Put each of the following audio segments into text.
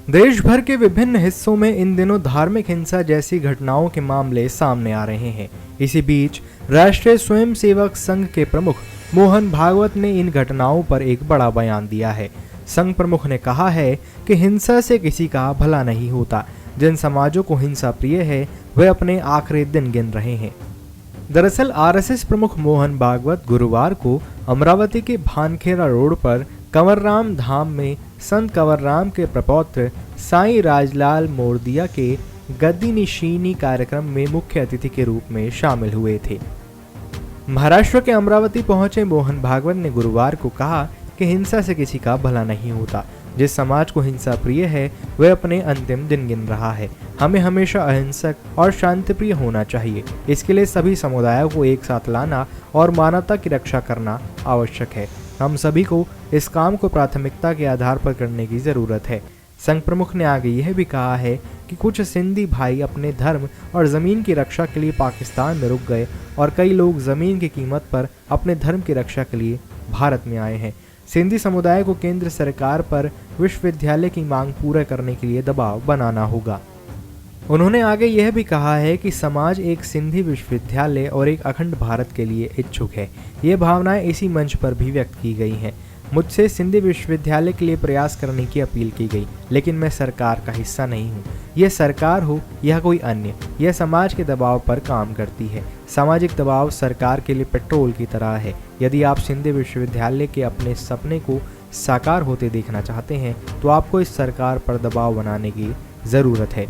देश भर के विभिन्न हिस्सों में इन दिनों धार्मिक हिंसा जैसी घटनाओं के मामले सामने आ रहे हैं। इसी बीच राष्ट्रीय स्वयंसेवक संघ के प्रमुख मोहन भागवत ने इन घटनाओं पर एक बड़ा बयान दिया है। संघ प्रमुख ने कहा है कि हिंसा से किसी का भला नहीं होता। जिन समाजों को हिंसा प्रिय है वे अपने आखिरी दिन गिन रहे हैं। दरअसल आरएसएस प्रमुख मोहन भागवत गुरुवार को अमरावती के भानखेड़ा रोड पर कंवरराम धाम में संत कंवरराम के प्रपौत्र साईं राजलाल मोरदिया के गद्दी निशीनी कार्यक्रम में मुख्य अतिथि के रूप में शामिल हुए थे। महाराष्ट्र के अमरावती पहुंचे मोहन भागवत ने गुरुवार को कहा कि हिंसा से किसी का भला नहीं होता। जिस समाज को हिंसा प्रिय है वह अपने अंतिम दिन गिन रहा है। हमें हमेशा अहिंसक और शांतिप्रिय होना चाहिए। इसके लिए सभी समुदायों को एक साथ लाना और मानवता की रक्षा करना आवश्यक है। हम सभी को इस काम को प्राथमिकता के आधार पर करने की जरूरत है। संघ प्रमुख ने आगे यह भी कहा है कि कुछ सिंधी भाई अपने धर्म और जमीन की रक्षा के लिए पाकिस्तान में रुक गए और कई लोग जमीन की कीमत पर अपने धर्म की रक्षा के लिए भारत में आए हैं। सिंधी समुदाय को केंद्र सरकार पर विश्वविद्यालय की मांग पूरा करने के लिए दबाव बनाना होगा। उन्होंने आगे यह भी कहा है कि समाज एक सिंधी विश्वविद्यालय और एक अखंड भारत के लिए इच्छुक है। ये भावनाएं इसी मंच पर भी व्यक्त की गई हैं। मुझसे सिंधी विश्वविद्यालय के लिए प्रयास करने की अपील की गई, लेकिन मैं सरकार का हिस्सा नहीं हूँ। यह सरकार हो या कोई अन्य, यह समाज के दबाव पर काम करती है। सामाजिक दबाव सरकार के लिए पेट्रोल की तरह है। यदि आप सिंधी विश्वविद्यालय के अपने सपने को साकार होते देखना चाहते हैं तो आपको इस सरकार पर दबाव बनाने की ज़रूरत है।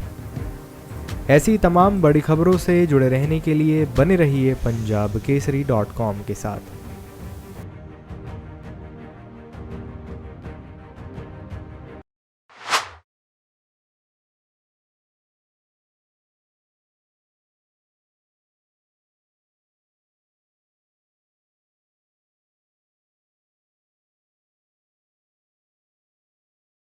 ऐसी तमाम बड़ी खबरों से जुड़े रहने के लिए बने रहिए पंजाबकेसरी.com के साथ।